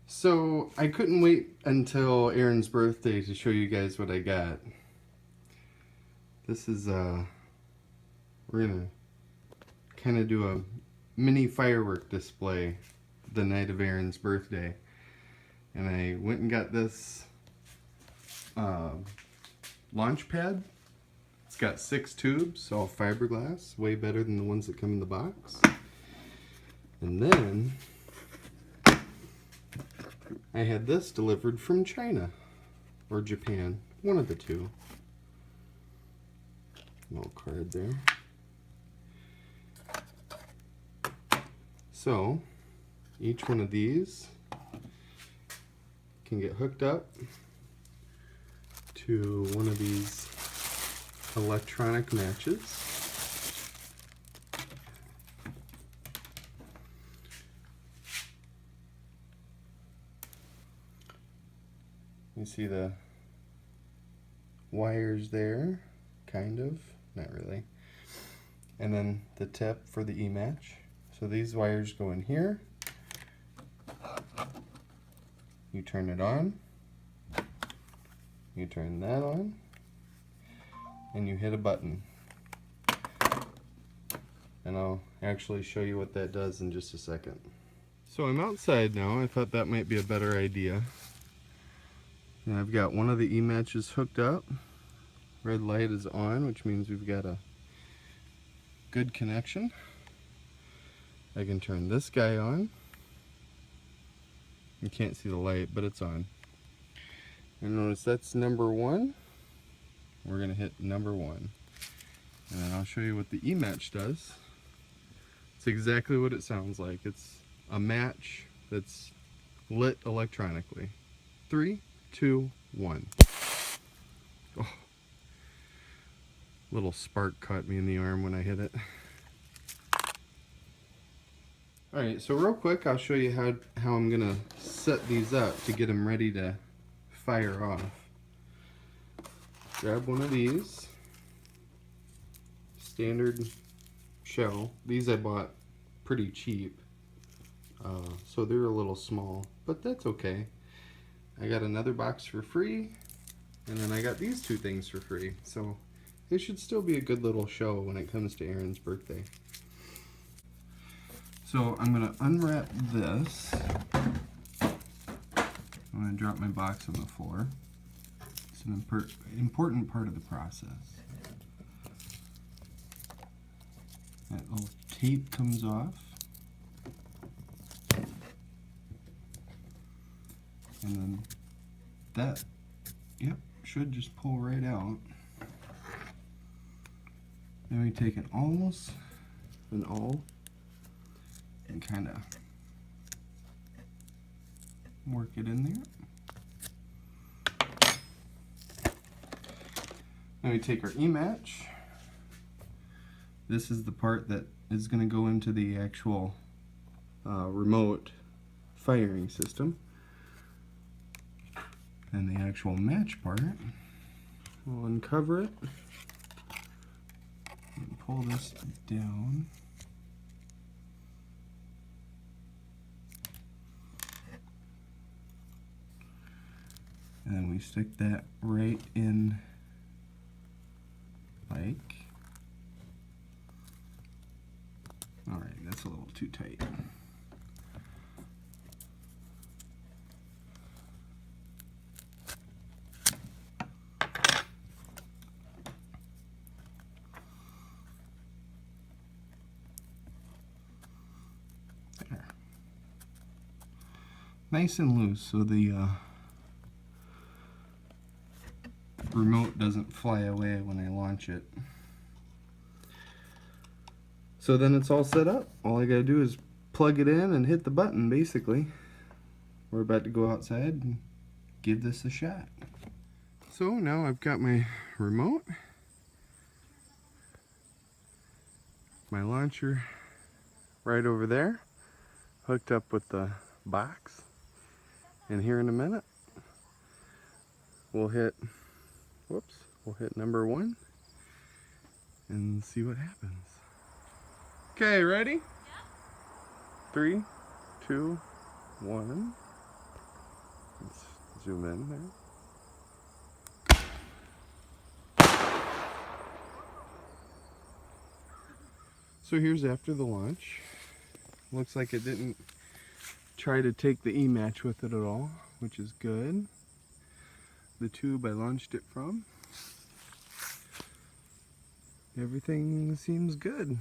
So I couldn't wait until Aaron's birthday to show you guys what I got. This is we're gonna kind of do a mini firework display the night of Aaron's birthday. And I went and got this launch pad. It's got 6 tubes, all fiberglass, way better than the ones that come in the box. And then I had this delivered from China or Japan, one of the two. Little card there. So each one of these can get hooked up to one of these electronic matches. You see the wires there, kind of, not really. And then the tip for the E-match. So these wires go in here. You turn it on. You turn that on. And you hit a button. And I'll actually show you what that does in just a second. So I'm outside now. I thought that might be a better idea. And I've got one of the E-matches hooked up. Red light is on, which means we've got a good connection. I can turn this guy on. You can't see the light, but it's on. And notice that's number 1. We're going to hit number 1. And then I'll show you what the E-match does. It's exactly what it sounds like. It's a match that's lit electronically. 3, 2, 1. Oh. Little spark caught me in the arm when I hit it. Alright, so real quick I'll show you how I'm going to set these up to get them ready to fire off. Grab one of these. Standard shell. These I bought pretty cheap. So they're a little small, but that's okay. I got another box for free, and then I got these 2 things for free. So it should still be a good little show when it comes to Aaron's birthday. So I'm going to unwrap this. I'm going to drop my box on the floor. It's an important part of the process. That little tape comes off. And then that, yep, should just pull right out. Then we take an almost an awl and kind of work it in there. Then we take our E-match. This is the part that is going to go into the actual remote firing system. And the actual match part, we'll uncover it and pull this down. And then we stick that right in like. Alright, that's a little too tight. There. Nice and loose so the remote doesn't fly away when I launch it. So then it's all set up. All I gotta do is plug it in and hit the button, basically. We're about to go outside and give this a shot. So now I've got my remote, my launcher right over there, hooked up with the box. And here in a minute, we'll hit number 1 and see what happens. Okay, ready? Yeah. 3, 2, 1. zoom in there. So here's after the launch. Looks like it didn't try to take the E-match with it at all, which is good. The tube I launched it from. Everything seems good.